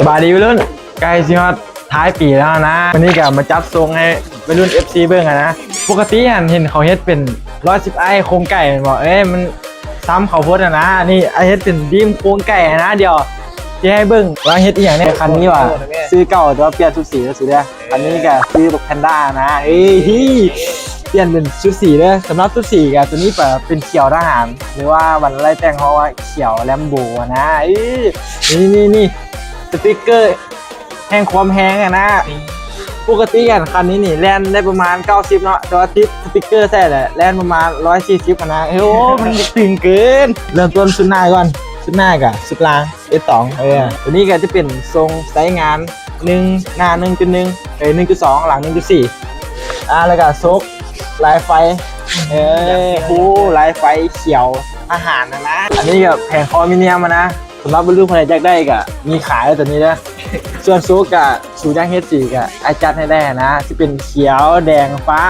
สบายดีวัยรุ่นใกล้ชิฮอตท้ายปีแล้วนะวันนี้ก็มาจับทรงให้วัยรุ่น FC เบิ้งนะปกติเห็นเขาเฮ็ดเป็น110ไอโครงไก่บอกมันซ้ำเขาโพสนะนี่ไอเฮ็ดเป็นดีมโครงไก่นะเดี๋ยวที่ให้เบิ้งว่าเฮ็ดอีหยังเนี่ยคันนี้ว่ะซื้อเก่าแต่ว่าเปลี่ยนชุดสีแล้วสิเด้อคันนี้ก็ซื้อแบบแพนด้านะเปลี่ยนเป็นชุดสีเด้อสำหรับชุดสีก็ตัวนี้เป็นเขียวทหารหรือว่าวันไล่แต่งเขาว่าเขียวแลมโบนะนี่สติ๊กเกอร์แห้งความแห้งอะนะปกติกันคันนี้นี่แล่นได้ประมาณ90เนาะแต่ว่าติดสติ๊กเกอร์ใส่แหละแล่นประมาณ140นะโอ้มันตึงเกินเริ่มต้นชุดหน้าก่อนชุดหน้ากับชุดล่าง S2 ตัวนี้ก็จะเป็นทรงไซส์งาน1หน้า 1.1 1.2 หลัง 1.4แล้วก็โซกลายไฟลายไฟเขียวอาหารนะอันนี้กับแผงคอมิเนียมนะสำหรับรุ่นคนไหนอยากได้ก็มีขายตัวนี้นะส่วนซูกับสูย่างเฮดสีกับไอจัดให้ได้นะจะเป็นเขียวแดงฟ้า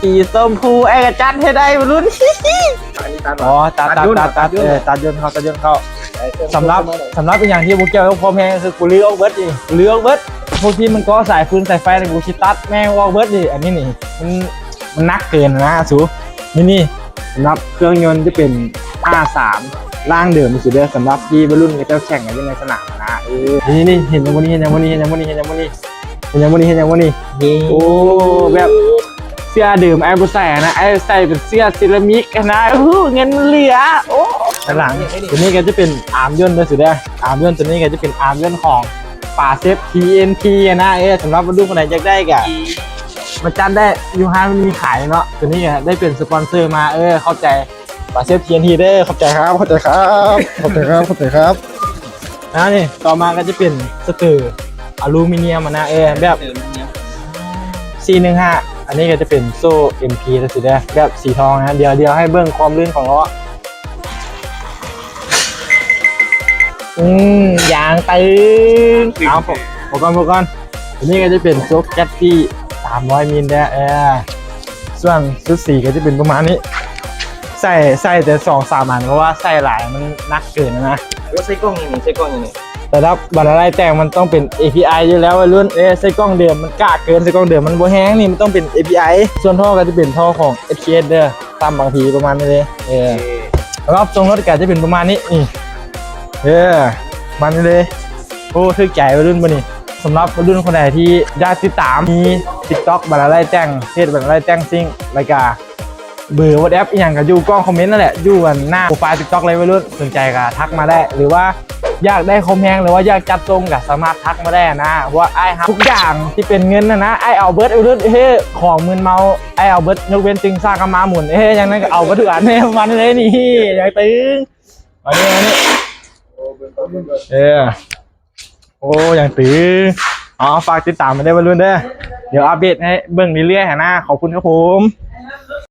สีส้มพูไอกระจัดให้ได้รุ่นอ๋อตัดยนต์เข้าสำหรับเป็นอย่างที่บุกเจ้าพอแม่คือกูเลือกเบิร์ดดิเลือกเบิร์ดพวกที่มันก็สายฟืนสายไฟในกูชิตัดแม่งวอลเบิร์ดดิอันนี้นี่มันนักเกินนะสูนี่สำหรับเครื่องยนต์จะเป็น53ล่างเดิมสุดเลยสำหรับที่วัยรุ่นก็จะแข่งกันในสนามนะนี่เห็นอย่างวันนี้โอ้แบบเสื้อเดิมไอ้บุษใส่นะไอ้ใส่เป็นเสื้อเซรามิกนะเงินเหลือโอ้หลังตัวนี้ก็จะเป็นอาร์มย่นด้วยสุดเลยอาร์มย่นตัวนี้ก็จะเป็นอาร์มย่นของป่าเซฟ TNT นะสำหรับวัยรุ่นคนไหนอยากได้ก็มาจันได้ยูฮามันมีขายเนาะตัวนี้ก็ได้เป็นสปอนเซอร์มาเข้าใจป่าเซฟ TNT ได้เข้าใจครับนี่ต่อมาก็จะเป็นสเตอร์อลูมิเนียมนะแบบ415อันนี้ก็จะเป็นโซ่ MP นะสิแบบสีทองนะเดี๋ยวให้เบิ้งความลื่นของล้อยางตึงเอาผมก่อนอันนี้ก็จะเป็นโซ่แก๊สที่300มิลส่วนชุดสีก็จะเป็นประมาณนี้ใส่แต่2-3 อันเพราะว่าใส่หลายมันนักเกินนะใส่กล้องยังไงแต่ถ้าบัตรอะไรแต่งมันต้องเป็น API อยู่แล้ววัยรุ่นใส่กล้องเดิมมันกล้าเกินใส่กล้องเดิมมันโบแห้งนี่มันต้องเป็น API ส่วนท่อก็จะเป็นท่อของ SKS ตามบางทีประมาณนี้เลยแล้วก็ทรงรถก็จะเป็นประมาณนี้นี่มันเลยโอ้ทึกใจวัยรุ่นป่ะนี่สำหรับวัยรุ่นคนไหนที่อยากติดตามมี TikTok บัตรอะไรแต่งเพจบัตรอะไรแต่งซิ่งรายการเบอร์วอทแอปอย่างกับอยู่กล้องคอมเมนต์นั่นแหละอยู่กันหน้าโปรไฟล์ TikTok เลยวัยรุ่นสนใจก็ทักมาได้หรือว่าอยากได้คอมแพงหรือว่าอยากจัดทรงก็สามารถทักมาได้นะว่าไอ้ทุกอย่างที่เป็นเงินนะไอ้เอาเบิร์ดวัยรุ่นของมืนเมาไอ้เอาเบิร์ดยกเว้นตึงสร้างกำมาหมุนอย่างนั้นก็เอาเบิร์ดทุกอันมันเลยนี่อย่างตึงอันนี้โอ้อย่างตึงฝากติดตามมาได้วัยรุ่นเดี๋ยวอัปเดตให้เบิ่งเรื่อยๆนะขอบคุณครับผม